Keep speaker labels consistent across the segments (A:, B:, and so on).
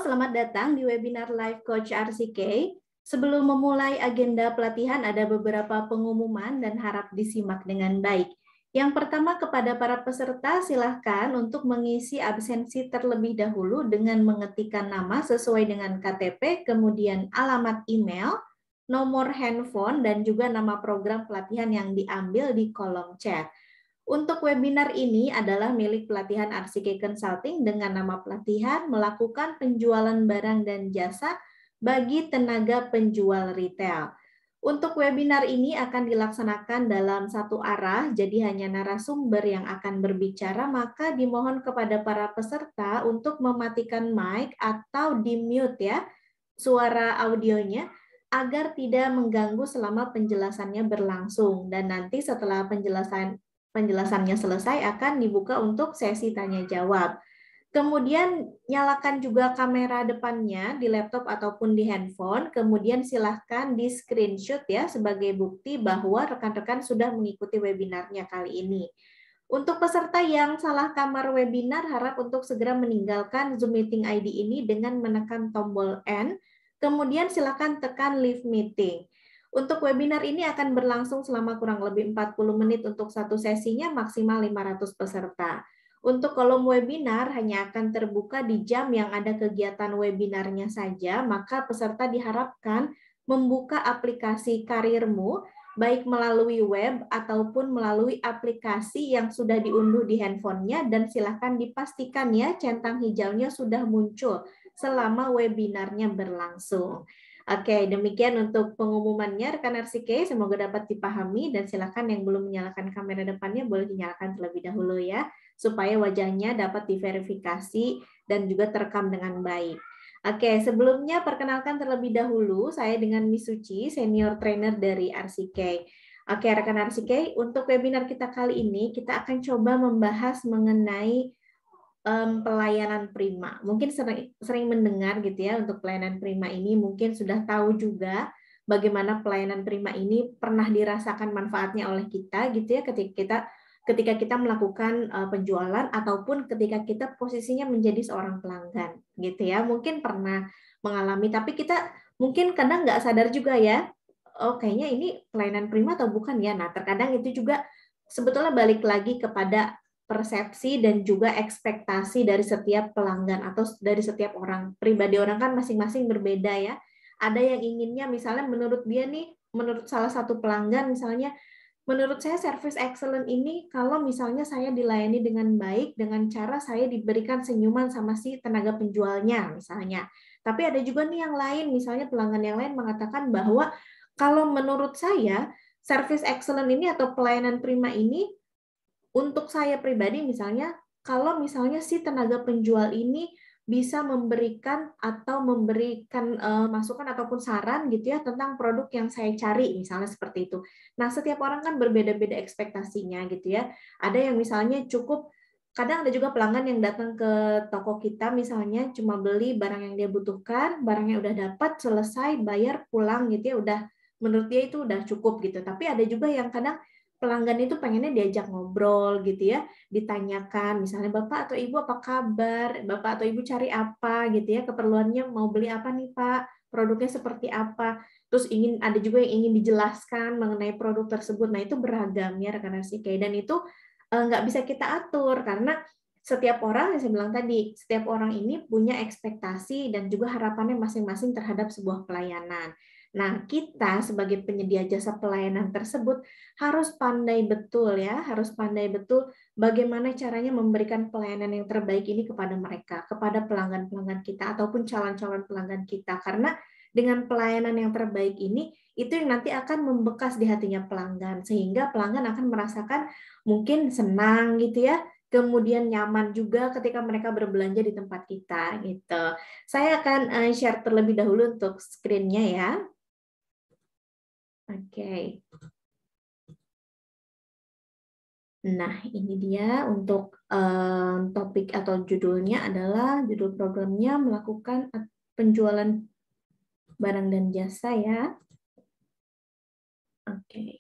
A: selamat datang di webinar Live Coach RCK. Sebelum memulai agenda pelatihan, ada beberapa pengumuman dan harap disimak dengan baik. Yang pertama, kepada para peserta, silahkan untuk mengisi absensi terlebih dahulu dengan mengetikkan nama sesuai dengan KTP, kemudian alamat email, nomor handphone, dan juga nama program pelatihan yang diambil di kolom chat. Untuk webinar ini adalah milik pelatihan RCK Consulting dengan nama pelatihan melakukan penjualan barang dan jasa bagi tenaga penjual retail. Untuk webinar ini akan dilaksanakan dalam satu arah, jadi hanya narasumber yang akan berbicara, maka dimohon kepada para peserta untuk mematikan mic atau di-mute ya suara audionya agar tidak mengganggu selama penjelasannya berlangsung. Dan nanti setelah penjelasannya selesai akan dibuka untuk sesi tanya jawab. Kemudian nyalakan juga kamera depannya di laptop ataupun di handphone, kemudian silahkan di screenshot ya sebagai bukti bahwa rekan-rekan sudah mengikuti webinarnya kali ini. Untuk peserta yang salah kamar webinar, harap untuk segera meninggalkan Zoom Meeting ID ini dengan menekan tombol N, kemudian silahkan tekan Leave Meeting. Untuk webinar ini akan berlangsung selama kurang lebih 40 menit untuk satu sesinya, maksimal 500 peserta. Untuk kolom webinar hanya akan terbuka di jam yang ada kegiatan webinarnya saja, maka peserta diharapkan membuka aplikasi karirmu, baik melalui web ataupun melalui aplikasi yang sudah diunduh di handphonenya, dan silakan dipastikan ya centang hijaunya sudah muncul selama webinarnya berlangsung. Oke, demikian untuk pengumumannya rekan RCK, semoga dapat dipahami dan silakan yang belum menyalakan kamera depannya boleh dinyalakan terlebih dahulu ya, supaya wajahnya dapat diverifikasi dan juga terekam dengan baik. Oke, sebelumnya perkenalkan terlebih dahulu, saya dengan Miss Suci, senior trainer dari RCK. Oke, rekan RCK, untuk webinar kita kali ini, kita akan coba membahas mengenai pelayanan prima. Mungkin sering mendengar gitu ya untuk pelayanan prima ini, mungkin sudah tahu juga bagaimana pelayanan prima ini pernah dirasakan manfaatnya oleh kita gitu ya ketika kita melakukan penjualan ataupun ketika kita posisinya menjadi seorang pelanggan gitu ya. Mungkin pernah mengalami, tapi kita mungkin kadang nggak sadar juga ya, oh kayaknya ini pelayanan prima atau bukan ya. Nah, terkadang itu juga sebetulnya balik lagi kepada persepsi dan juga ekspektasi dari setiap pelanggan atau dari setiap orang. Pribadi orang kan masing-masing berbeda ya. Ada yang inginnya misalnya menurut dia nih, menurut salah satu pelanggan misalnya, menurut saya service excellent ini kalau misalnya saya dilayani dengan baik, dengan cara saya diberikan senyuman sama si tenaga penjualnya misalnya. Tapi ada juga nih yang lain, misalnya pelanggan yang lain mengatakan bahwa kalau menurut saya service excellent ini atau pelayanan prima ini untuk saya pribadi misalnya, kalau misalnya si tenaga penjual ini bisa memberikan masukan ataupun saran gitu ya tentang produk yang saya cari, misalnya seperti itu. Nah, setiap orang kan berbeda-beda ekspektasinya gitu ya. Ada yang misalnya cukup, kadang ada juga pelanggan yang datang ke toko kita misalnya cuma beli barang yang dia butuhkan, barangnya udah dapat, selesai, bayar, pulang gitu ya, udah menurut dia itu udah cukup gitu. Tapi ada juga yang kadang pelanggan itu pengennya diajak ngobrol gitu ya, ditanyakan misalnya Bapak atau Ibu apa kabar, Bapak atau Ibu cari apa gitu ya, keperluannya mau beli apa nih Pak, produknya seperti apa, terus ada juga yang ingin dijelaskan mengenai produk tersebut. Nah itu beragam ya rekan RCK, dan itu nggak bisa kita atur karena setiap orang, yang saya bilang tadi, setiap orang ini punya ekspektasi dan juga harapannya masing-masing terhadap sebuah pelayanan. Nah, kita sebagai penyedia jasa pelayanan tersebut harus pandai betul ya, harus pandai betul bagaimana caranya memberikan pelayanan yang terbaik ini kepada mereka, kepada pelanggan-pelanggan kita ataupun calon-calon pelanggan kita. Karena dengan pelayanan yang terbaik ini, itu yang nanti akan membekas di hatinya pelanggan, sehingga pelanggan akan merasakan mungkin senang gitu ya, kemudian nyaman juga ketika mereka berbelanja di tempat kita gitu. Saya akan share terlebih dahulu untuk screen-nya ya. Oke. Nah, ini dia untuk topik atau judulnya adalah, judul programnya melakukan penjualan barang dan jasa ya. Oke.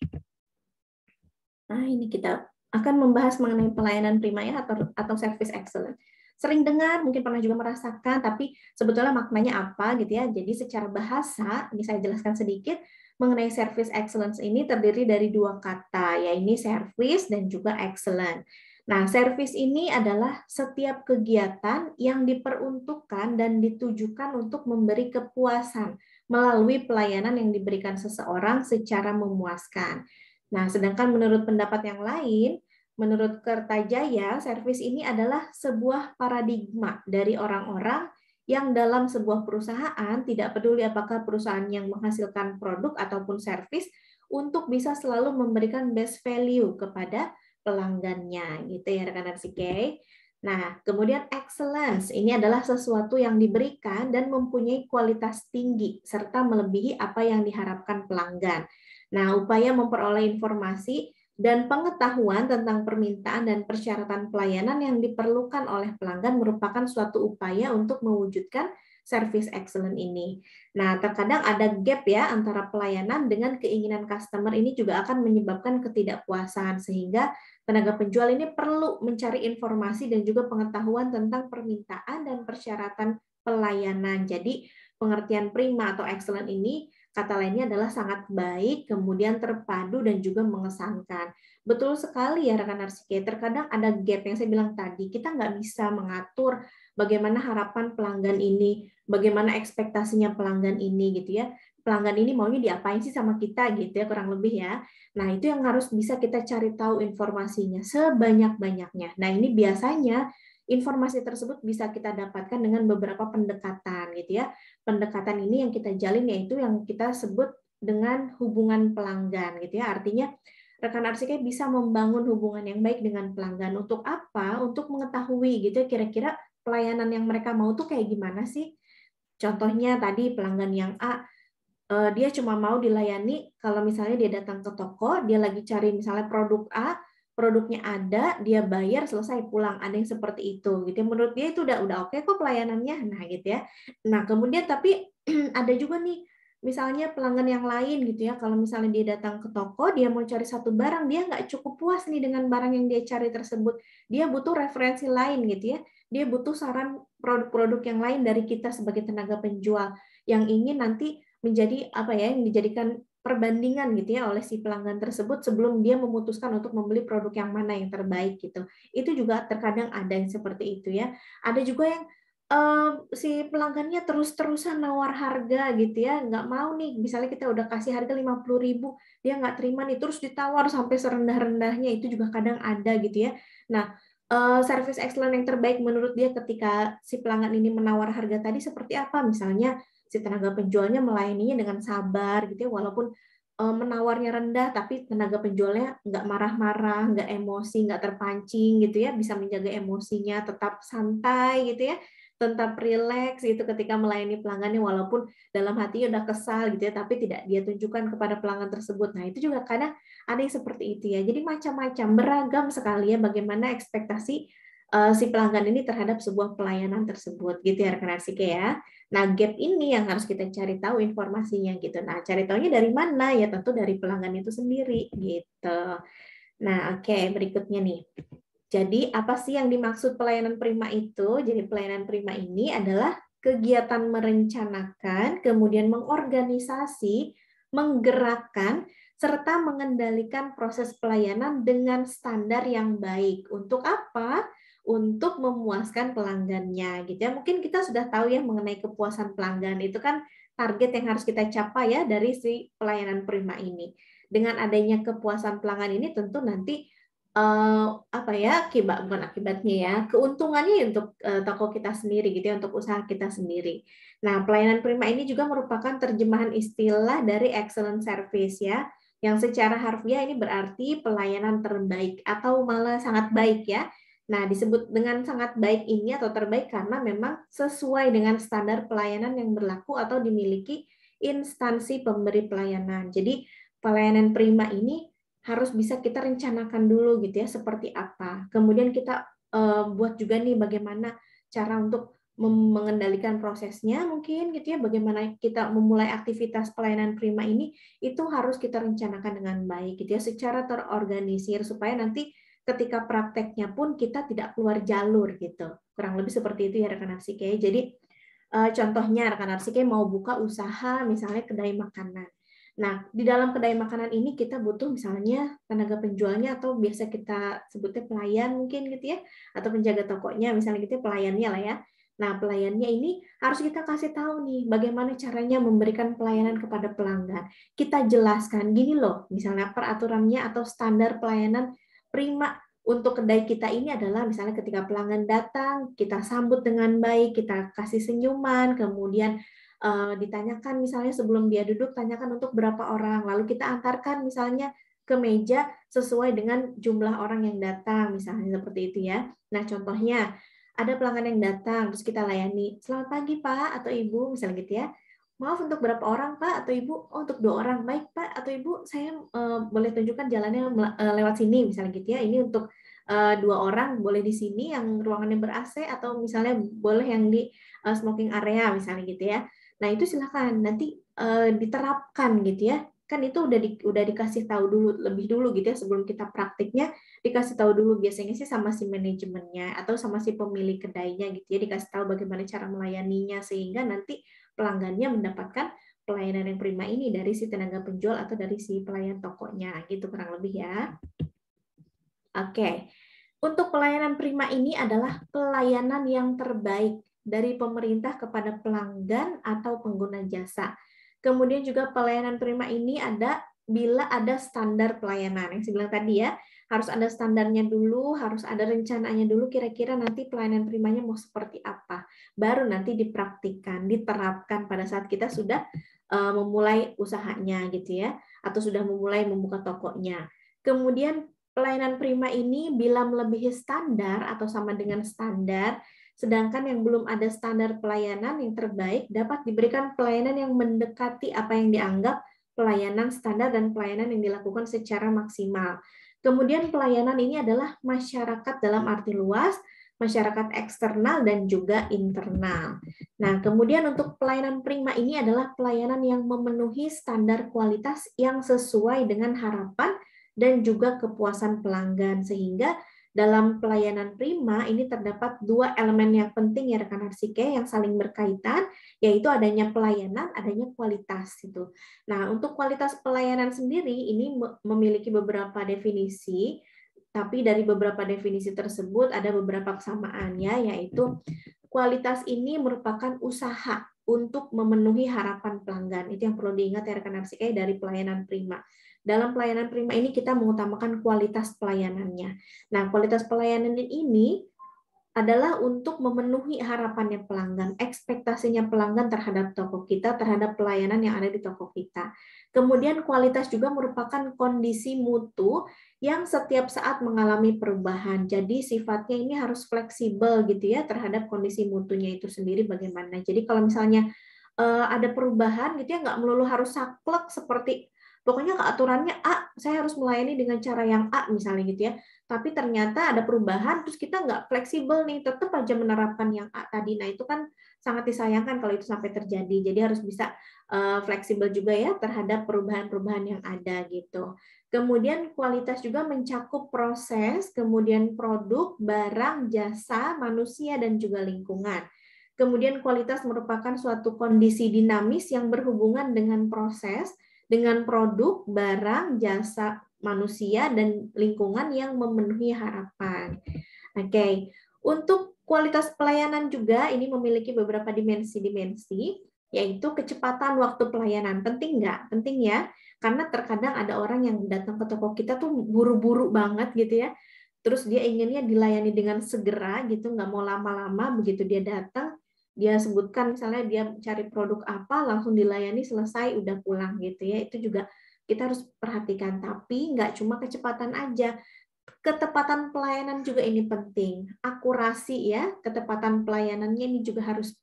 A: Nah, ini kita akan membahas mengenai pelayanan prima ya atau service excellent. sering dengar, mungkin pernah juga merasakan, tapi sebetulnya maknanya apa gitu ya. Jadi secara bahasa, ini saya jelaskan sedikit, mengenai service excellence ini terdiri dari dua kata, yaitu service dan juga excellent. Nah, service ini adalah setiap kegiatan yang diperuntukkan dan ditujukan untuk memberi kepuasan melalui pelayanan yang diberikan seseorang secara memuaskan. Nah, sedangkan menurut pendapat yang lain, menurut Kertajaya, service ini adalah sebuah paradigma dari orang-orang yang dalam sebuah perusahaan, tidak peduli apakah perusahaan yang menghasilkan produk ataupun service, untuk bisa selalu memberikan best value kepada pelanggannya, gitu ya rekan Arsike. Nah, kemudian excellence ini adalah sesuatu yang diberikan dan mempunyai kualitas tinggi serta melebihi apa yang diharapkan pelanggan. Nah, upaya memperoleh informasi dan pengetahuan tentang permintaan dan persyaratan pelayanan yang diperlukan oleh pelanggan merupakan suatu upaya untuk mewujudkan service excellent ini. Nah, terkadang ada gap ya antara pelayanan dengan keinginan customer, ini juga akan menyebabkan ketidakpuasan, sehingga tenaga penjual ini perlu mencari informasi dan juga pengetahuan tentang permintaan dan persyaratan pelayanan. Jadi, pengertian prima atau excellent ini kata lainnya adalah sangat baik, kemudian terpadu dan juga mengesankan. Betul sekali ya rekan Arsike, terkadang ada gap yang saya bilang tadi, kita nggak bisa mengatur bagaimana harapan pelanggan ini, bagaimana ekspektasinya pelanggan ini gitu ya. Pelanggan ini maunya diapain sih sama kita gitu ya, kurang lebih ya. Nah, itu yang harus bisa kita cari tahu informasinya sebanyak-banyaknya. Nah, ini biasanya informasi tersebut bisa kita dapatkan dengan beberapa pendekatan gitu ya. Pendekatan ini yang kita jalin yaitu yang kita sebut dengan hubungan pelanggan gitu ya. Artinya rekan Arsike bisa membangun hubungan yang baik dengan pelanggan. Untuk apa? Untuk mengetahui gitu ya, kira-kira pelayanan yang mereka mau tuh kayak gimana sih? Contohnya tadi pelanggan yang A, dia cuma mau dilayani kalau misalnya dia datang ke toko, dia lagi cari misalnya produk A, produknya ada, dia bayar, selesai pulang. Ada yang seperti itu gitu. Menurut dia itu udah oke kok pelayanannya. Nah, gitu ya. Nah, kemudian tapi ada juga nih misalnya pelanggan yang lain gitu ya. Kalau misalnya dia datang ke toko, dia mau cari satu barang, dia nggak cukup puas nih dengan barang yang dia cari tersebut. Dia butuh referensi lain gitu ya. Dia butuh saran produk-produk yang lain dari kita sebagai tenaga penjual yang ingin nanti menjadi apa ya, yang dijadikan perbandingan gitu ya oleh si pelanggan tersebut sebelum dia memutuskan untuk membeli produk yang mana yang terbaik gitu. Itu juga terkadang ada yang seperti itu ya. Ada juga yang si pelanggannya terus-terusan nawar harga gitu ya, nggak mau nih, misalnya kita udah kasih harga 50.000, dia nggak terima nih, terus ditawar sampai serendah-rendahnya, itu juga kadang ada gitu ya. Nah, service excellent yang terbaik menurut dia ketika si pelanggan ini menawar harga tadi seperti apa? Misalnya si tenaga penjualnya melayaninya dengan sabar gitu ya, walaupun menawarnya rendah, tapi tenaga penjualnya nggak marah-marah, nggak emosi, nggak terpancing gitu ya, bisa menjaga emosinya, tetap santai gitu ya, tetap rileks gitu ketika melayani pelanggannya, walaupun dalam hatinya udah kesal gitu ya, tapi tidak dia tunjukkan kepada pelanggan tersebut. Nah, itu juga kadang ada yang seperti itu ya. Jadi macam-macam, beragam sekali ya bagaimana ekspektasi si pelanggan ini terhadap sebuah pelayanan tersebut gitu ya rekan Arsike ya. Nah, gap ini yang harus kita cari tahu informasinya gitu. Nah, cari tahunya dari mana? Ya tentu dari pelanggan itu sendiri gitu. Nah, oke, berikutnya nih. Jadi, apa sih yang dimaksud pelayanan prima itu? Jadi, pelayanan prima ini adalah kegiatan merencanakan, kemudian mengorganisasi, menggerakkan, serta mengendalikan proses pelayanan dengan standar yang baik. Untuk apa? Untuk memuaskan pelanggannya gitu ya. Mungkin kita sudah tahu ya mengenai kepuasan pelanggan, itu kan target yang harus kita capai ya dari si pelayanan prima ini. Dengan adanya kepuasan pelanggan ini tentu nanti apa ya, bukan akibatnya ya, keuntungannya ya untuk toko kita sendiri gitu ya, untuk usaha kita sendiri. Nah, pelayanan prima ini juga merupakan terjemahan istilah dari excellent service ya, yang secara harfiah ini berarti pelayanan terbaik atau malah sangat baik ya. Nah, disebut dengan sangat baik ini atau terbaik karena memang sesuai dengan standar pelayanan yang berlaku atau dimiliki instansi pemberi pelayanan. Jadi, pelayanan prima ini harus bisa kita rencanakan dulu gitu ya, seperti apa. Kemudian kita buat juga nih bagaimana cara untuk mengendalikan prosesnya mungkin gitu ya, bagaimana kita memulai aktivitas pelayanan prima ini, itu harus kita rencanakan dengan baik gitu ya, secara terorganisir supaya nanti ketika prakteknya pun kita tidak keluar jalur gitu. Kurang lebih seperti itu ya rekan Arsike. Jadi contohnya rekan Arsike mau buka usaha misalnya kedai makanan. Nah, di dalam kedai makanan ini kita butuh misalnya tenaga penjualnya atau biasa kita sebutnya pelayan mungkin gitu ya, atau penjaga tokonya misalnya gitu ya, pelayannya lah ya. Nah, pelayannya ini harus kita kasih tahu nih bagaimana caranya memberikan pelayanan kepada pelanggan. Kita jelaskan gini loh, misalnya peraturannya atau standar pelayanan prima untuk kedai kita ini adalah misalnya ketika pelanggan datang, kita sambut dengan baik, kita kasih senyuman, kemudian ditanyakan misalnya sebelum dia duduk, tanyakan untuk berapa orang, lalu kita antarkan misalnya ke meja sesuai dengan jumlah orang yang datang, misalnya seperti itu ya. Nah, contohnya ada pelanggan yang datang, terus kita layani, selamat pagi Pak atau Ibu, misalnya gitu ya. Maaf untuk berapa orang Pak atau Ibu? Oh, untuk 2 orang. Baik Pak atau Ibu, saya boleh tunjukkan jalannya lewat sini, misalnya gitu ya. Ini untuk 2 orang, boleh di sini yang ruangannya ber-AC atau misalnya boleh yang di smoking area, misalnya gitu ya. Nah, itu silakan nanti diterapkan gitu ya. Kan itu udah dikasih tahu dulu lebih dulu gitu ya sebelum kita praktiknya, dikasih tahu dulu biasanya sih sama si manajemennya atau sama si pemilik kedainya gitu ya, dikasih tahu bagaimana cara melayaninya sehingga nanti pelanggannya mendapatkan pelayanan yang prima ini dari si tenaga penjual atau dari si pelayan tokonya gitu kurang lebih ya. Oke. Untuk pelayanan prima ini adalah pelayanan yang terbaik dari pemerintah kepada pelanggan atau pengguna jasa. Kemudian juga pelayanan prima ini ada bila ada standar pelayanan. Yang saya bilang tadi ya, harus ada standarnya dulu, harus ada rencananya dulu kira-kira nanti pelayanan primanya mau seperti apa. Baru nanti dipraktikkan, diterapkan pada saat kita sudah memulai usahanya gitu ya, atau sudah memulai membuka tokonya. Kemudian pelayanan prima ini bila melebihi standar atau sama dengan standar, sedangkan yang belum ada standar pelayanan yang terbaik dapat diberikan pelayanan yang mendekati apa yang dianggap pelayanan standar dan pelayanan yang dilakukan secara maksimal. Kemudian pelayanan ini adalah masyarakat dalam arti luas, masyarakat eksternal dan juga internal. Nah, kemudian untuk pelayanan prima ini adalah pelayanan yang memenuhi standar kualitas yang sesuai dengan harapan dan juga kepuasan pelanggan sehingga dalam pelayanan prima ini terdapat 2 elemen yang penting ya rekan Arsike yang saling berkaitan yaitu adanya pelayanan, adanya kualitas itu. Nah, untuk kualitas pelayanan sendiri ini memiliki beberapa definisi, tapi dari beberapa definisi tersebut ada beberapa kesamaannya yaitu kualitas ini merupakan usaha untuk memenuhi harapan pelanggan. Itu yang perlu diingat ya rekan Arsike dari pelayanan prima. Dalam pelayanan prima ini kita mengutamakan kualitas pelayanannya. Nah, kualitas pelayanan ini adalah untuk memenuhi harapannya pelanggan, ekspektasinya pelanggan terhadap toko kita, terhadap pelayanan yang ada di toko kita. Kemudian kualitas juga merupakan kondisi mutu yang setiap saat mengalami perubahan. Jadi sifatnya ini harus fleksibel gitu ya terhadap kondisi mutunya itu sendiri bagaimana. Jadi kalau misalnya ada perubahan gitu ya nggak melulu harus saklek seperti pokoknya aturannya A, saya harus melayani dengan cara yang A misalnya gitu ya. Tapi ternyata ada perubahan, terus kita nggak fleksibel nih, tetap aja menerapkan yang A tadi. Nah itu kan sangat disayangkan kalau itu sampai terjadi. Jadi harus bisa fleksibel juga ya terhadap perubahan-perubahan yang ada gitu. Kemudian kualitas juga mencakup proses, kemudian produk, barang, jasa, manusia, dan juga lingkungan. Kemudian kualitas merupakan suatu kondisi dinamis yang berhubungan dengan proses, dengan produk, barang, jasa, manusia, dan lingkungan yang memenuhi harapan. Oke, untuk kualitas pelayanan juga ini memiliki beberapa dimensi-dimensi, yaitu kecepatan waktu pelayanan. Penting nggak? Penting ya, karena terkadang ada orang yang datang ke toko kita tuh buru-buru banget gitu ya, terus dia inginnya dilayani dengan segera gitu, nggak mau lama-lama, begitu dia datang, dia sebutkan misalnya dia cari produk apa langsung dilayani selesai udah pulang gitu ya, itu juga kita harus perhatikan. Tapi nggak cuma kecepatan aja, ketepatan pelayanan juga ini penting, akurasi ya, ketepatan pelayanannya ini juga harus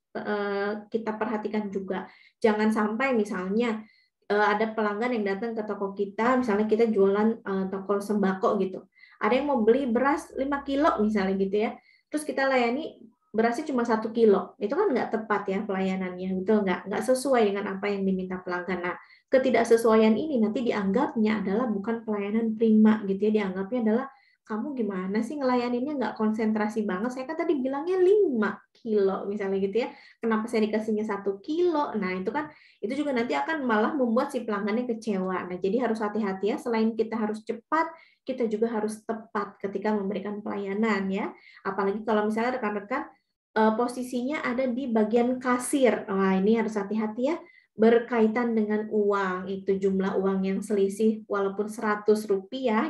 A: kita perhatikan juga. Jangan sampai misalnya ada pelanggan yang datang ke toko kita, misalnya kita jualan toko sembako gitu, ada yang mau beli beras 5 kilo misalnya gitu ya, terus kita layani berasnya cuma 1 kilo, itu kan nggak tepat ya pelayanannya, betul nggak sesuai dengan apa yang diminta pelanggan. Nah, ketidaksesuaian ini nanti dianggapnya adalah bukan pelayanan prima gitu ya, dianggapnya adalah kamu gimana sih ngelayaninnya nggak konsentrasi banget? Saya kan tadi bilangnya 5 kilo misalnya gitu ya. Kenapa saya dikasihnya 1 kilo? Nah, itu juga nanti akan malah membuat si pelanggannya kecewa. Nah, jadi harus hati-hati ya. Selain kita harus cepat, kita juga harus tepat ketika memberikan pelayanan ya. Apalagi kalau misalnya rekan-rekan posisinya ada di bagian kasir. Wah, ini harus hati-hati ya. Berkaitan dengan uang, itu jumlah uang yang selisih walaupun Rp100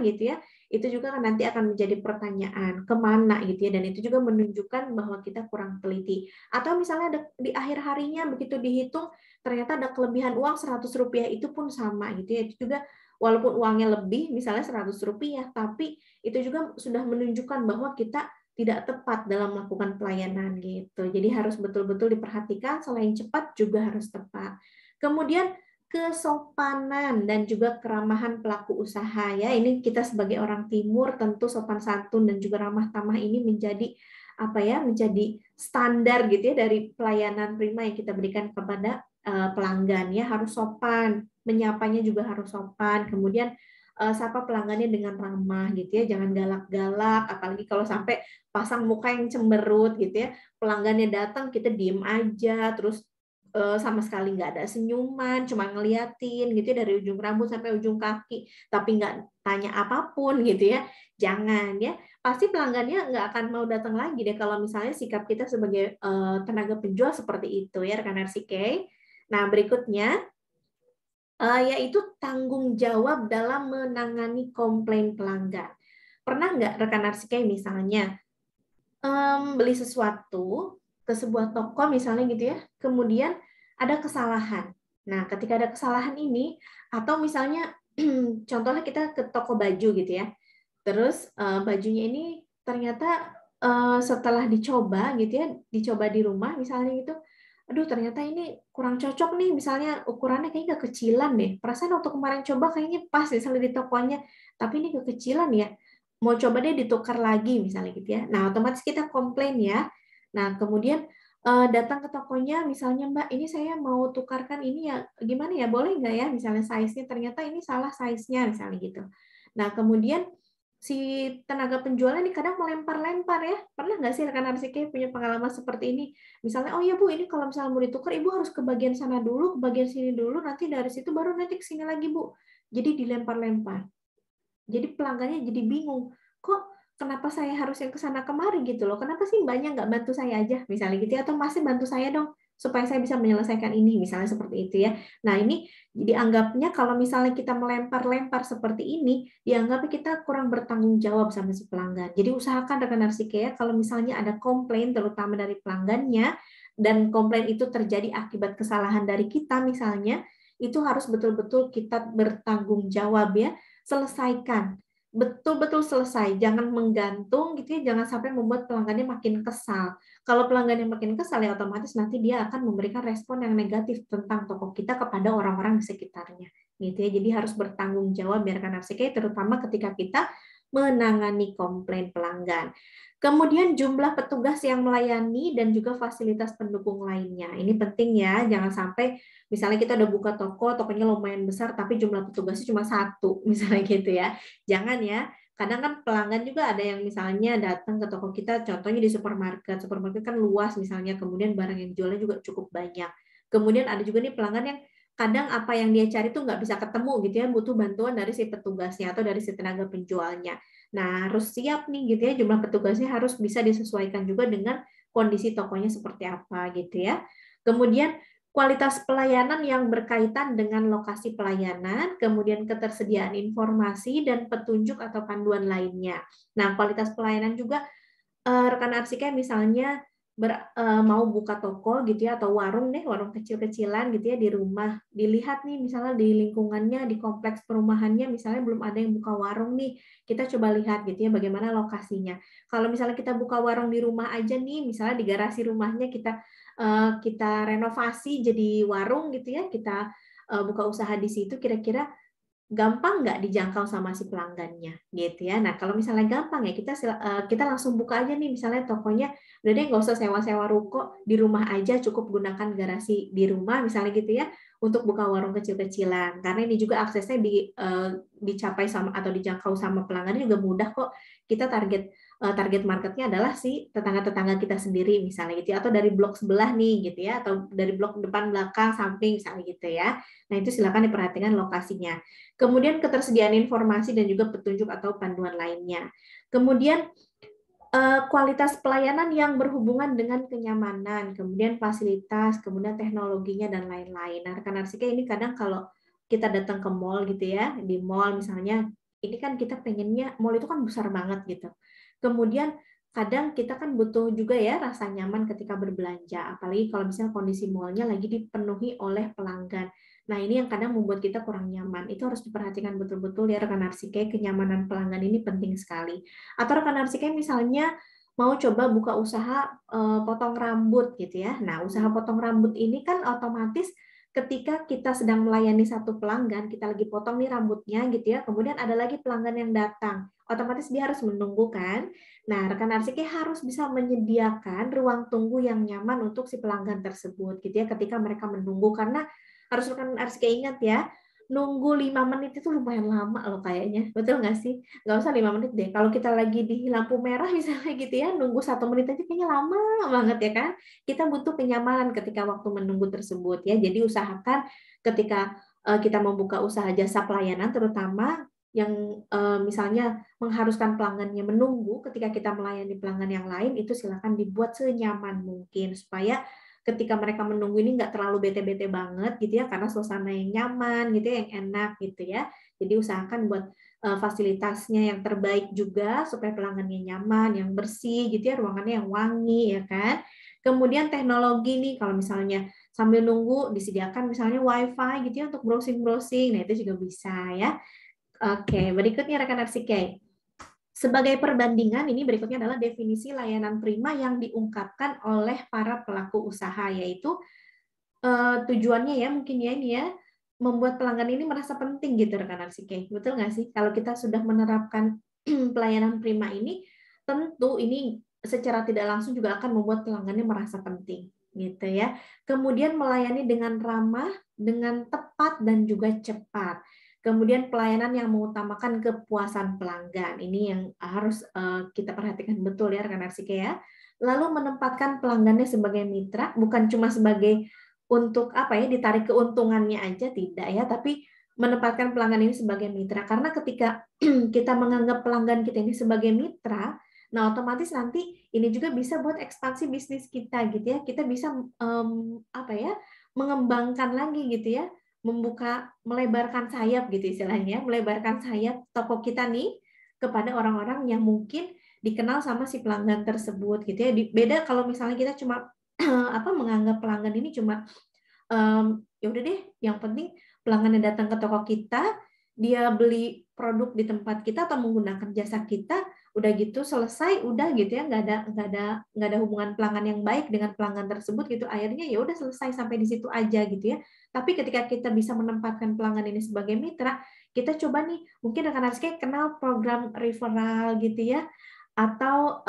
A: gitu ya, itu juga kan nanti akan menjadi pertanyaan kemana gitu ya, dan itu juga menunjukkan bahwa kita kurang teliti. Atau misalnya di akhir harinya begitu dihitung ternyata ada kelebihan uang Rp100, itu pun sama gitu ya, itu juga walaupun uangnya lebih misalnya Rp100, tapi itu juga sudah menunjukkan bahwa kita tidak tepat dalam melakukan pelayanan gitu. Jadi harus betul-betul diperhatikan, selain cepat juga harus tepat. Kemudian kesopanan dan juga keramahan pelaku usaha ya. Ini kita sebagai orang timur tentu sopan santun dan juga ramah tamah ini menjadi menjadi standar gitu ya dari pelayanan prima yang kita berikan kepada pelanggan ya, harus sopan, menyapanya juga harus sopan. Kemudian sapa pelanggannya dengan ramah gitu ya, jangan galak-galak, apalagi kalau sampai pasang muka yang cemberut gitu ya. Pelanggannya datang kita diem aja, terus sama sekali nggak ada senyuman, cuma ngeliatin gitu ya dari ujung rambut sampai ujung kaki, tapi nggak tanya apapun gitu ya. Jangan ya, pasti pelanggannya nggak akan mau datang lagi deh kalau misalnya sikap kita sebagai tenaga penjual seperti itu ya rekan RCK. Nah berikutnya yaitu tanggung jawab dalam menangani komplain pelanggan. Pernah nggak rekan RCK misalnya beli sesuatu ke sebuah toko misalnya gitu ya, kemudian ada kesalahan. Nah, ketika ada kesalahan ini, atau misalnya contohnya kita ke toko baju gitu ya, terus bajunya ini ternyata setelah dicoba gitu ya, dicoba di rumah misalnya gitu, aduh ternyata ini kurang cocok nih, misalnya ukurannya kayaknya kekecilan deh. Perasaan waktu kemarin coba kayaknya pas misalnya di tokonya, tapi ini kekecilan ya. Mau coba deh ditukar lagi misalnya gitu ya. Nah, otomatis kita komplain ya. Nah, kemudian datang ke tokonya misalnya, Mbak, ini saya mau tukarkan ini ya, gimana ya, boleh nggak ya? Misalnya size-nya ternyata ini salah size-nya misalnya gitu. Nah, kemudian si tenaga penjualnya nih kadang melempar-lempar ya. Pernah nggak sih rekan RCK punya pengalaman seperti ini? Misalnya, oh ya Bu, ini kalau misalnya mau ditukar, Ibu harus ke bagian sana dulu, ke bagian sini dulu, nanti dari situ baru nanti ke sini lagi Bu. Jadi dilempar-lempar. Jadi pelanggannya jadi bingung, kok kenapa saya harus yang ke sana kemari gitu loh, kenapa sih Mbaknya nggak bantu saya aja, misalnya gitu ya, atau masih bantu saya dong, supaya saya bisa menyelesaikan ini, misalnya seperti itu ya. Nah ini dianggapnya kalau misalnya kita melempar-lempar seperti ini, dianggapnya kita kurang bertanggung jawab sama si pelanggan. Jadi usahakan rekan RCK ya, kalau misalnya ada komplain terutama dari pelanggannya, dan komplain itu terjadi akibat kesalahan dari kita misalnya, itu harus betul-betul kita bertanggung jawab ya, selesaikan, betul-betul selesai, jangan menggantung gitu ya, jangan sampai membuat pelanggannya makin kesal. Kalau pelanggannya makin kesal ya otomatis nanti dia akan memberikan respon yang negatif tentang toko kita kepada orang-orang di sekitarnya gitu ya. Jadi harus bertanggung jawab biarkan RCK, terutama ketika kita menangani komplain pelanggan. Kemudian jumlah petugas yang melayani dan juga fasilitas pendukung lainnya. Ini penting ya, jangan sampai misalnya kita udah buka toko, tokonya lumayan besar, tapi jumlah petugasnya cuma 1, misalnya gitu ya. Jangan ya, kadang kan pelanggan juga ada yang misalnya datang ke toko kita, contohnya di supermarket. Supermarket kan luas misalnya, kemudian barang yang jualnya juga cukup banyak. Kemudian ada juga nih pelanggan yang kadang apa yang dia cari tuh nggak bisa ketemu gitu ya, butuh bantuan dari si petugasnya atau dari si tenaga penjualnya. Nah, harus siap nih gitu ya, jumlah petugasnya harus bisa disesuaikan juga dengan kondisi tokonya seperti apa gitu ya. Kemudian kualitas pelayanan yang berkaitan dengan lokasi pelayanan, kemudian ketersediaan informasi dan petunjuk atau panduan lainnya. Nah, kualitas pelayanan juga rekan RCK misalnya mau buka toko gitu ya, atau warung deh, warung kecil-kecilan gitu ya di rumah, dilihat nih misalnya di lingkungannya, di kompleks perumahannya misalnya belum ada yang buka warung nih, kita coba lihat gitu ya bagaimana lokasinya. Kalau misalnya kita buka warung di rumah aja nih, misalnya di garasi rumahnya kita renovasi jadi warung gitu ya, kita buka usaha di situ, kira-kira gampang nggak dijangkau sama si pelanggannya gitu ya. Nah kalau misalnya gampang ya kita langsung buka aja nih misalnya tokonya, udah deh nggak usah sewa-sewa ruko, di rumah aja cukup gunakan garasi di rumah misalnya gitu ya, untuk buka warung kecil-kecilan. Karena ini juga aksesnya dicapai sama atau dijangkau sama pelanggan juga mudah kok. Kita target marketnya adalah si tetangga-tetangga kita sendiri misalnya gitu ya, atau dari blok sebelah nih gitu ya, atau dari blok depan, belakang, samping misalnya gitu ya. Nah itu silakan diperhatikan lokasinya. Kemudian ketersediaan informasi dan juga petunjuk atau panduan lainnya. Kemudian kualitas pelayanan yang berhubungan dengan kenyamanan, kemudian fasilitas, kemudian teknologinya dan lain-lain. Nah, rekan Arsika ini kadang kalau kita datang ke mall gitu ya, di mall misalnya, ini kan kita pengennya mall itu kan besar banget gitu. Kemudian kadang kita kan butuh juga ya rasa nyaman ketika berbelanja, apalagi kalau misalnya kondisi mallnya lagi dipenuhi oleh pelanggan. Nah, ini yang kadang membuat kita kurang nyaman. Itu harus diperhatikan betul-betul ya rekan Arsika, kenyamanan pelanggan ini penting sekali. Atau rekan Arsika misalnya mau coba buka usaha potong rambut gitu ya. Nah, usaha potong rambut ini kan otomatis ketika kita sedang melayani satu pelanggan, kita lagi potong nih rambutnya gitu ya, kemudian ada lagi pelanggan yang datang. Otomatis dia harus menunggu kan. Nah, rekan Arsika harus bisa menyediakan ruang tunggu yang nyaman untuk si pelanggan tersebut gitu ya ketika mereka menunggu, karena harus rekan Arsika ingat ya, nunggu 5 menit itu lumayan lama loh kayaknya. Betul nggak sih? Nggak usah 5 menit deh. Kalau kita lagi di lampu merah misalnya gitu ya, nunggu 1 menit aja kayaknya lama banget ya kan? Kita butuh kenyamanan ketika waktu menunggu tersebut ya. Jadi usahakan ketika kita membuka usaha jasa pelayanan, terutama yang misalnya mengharuskan pelanggannya menunggu ketika kita melayani pelanggan yang lain, itu silakan dibuat senyaman mungkin supaya ketika mereka menunggu ini nggak terlalu bete-bete banget gitu ya, karena suasana yang nyaman gitu ya, yang enak gitu ya. Jadi usahakan buat fasilitasnya yang terbaik juga supaya pelanggannya nyaman, yang bersih gitu ya, ruangannya yang wangi ya kan. Kemudian teknologi nih, kalau misalnya sambil nunggu disediakan misalnya WiFi gitu ya untuk browsing-browsing, nah itu juga bisa ya. Oke, berikutnya rekan Arsike. Sebagai perbandingan, ini berikutnya adalah definisi layanan prima yang diungkapkan oleh para pelaku usaha, yaitu tujuannya ya mungkin ya ini ya, membuat pelanggan ini merasa penting gitu rekan Arsike. Betul nggak sih? Kalau kita sudah menerapkan pelayanan prima ini, tentu ini secara tidak langsung juga akan membuat pelanggannya merasa penting gitu ya. Kemudian melayani dengan ramah, dengan tepat dan juga cepat. Kemudian pelayanan yang mengutamakan kepuasan pelanggan. Ini yang harus kita perhatikan betul ya rekan Arsike ya. Lalu menempatkan pelanggannya sebagai mitra, bukan cuma sebagai untuk apa ya ditarik keuntungannya aja tidak ya, tapi menempatkan pelanggan ini sebagai mitra. Karena ketika kita menganggap pelanggan kita ini sebagai mitra, nah otomatis nanti ini juga bisa buat ekspansi bisnis kita gitu ya. Kita bisa apa ya, mengembangkan lagi gitu ya, melebarkan sayap gitu istilahnya, melebarkan sayap toko kita nih kepada orang-orang yang mungkin dikenal sama si pelanggan tersebut gitu ya. Beda kalau misalnya kita cuma apa menganggap pelanggan ini cuma ya udah deh, yang penting pelanggan yang datang ke toko kita, dia beli produk di tempat kita atau menggunakan jasa kita, udah gitu selesai, udah gitu ya, nggak ada hubungan pelanggan yang baik dengan pelanggan tersebut gitu. Akhirnya ya udah selesai sampai di situ aja gitu ya. Tapi ketika kita bisa menempatkan pelanggan ini sebagai mitra, kita coba nih, mungkin rekan Rizky kenal program referral gitu ya, atau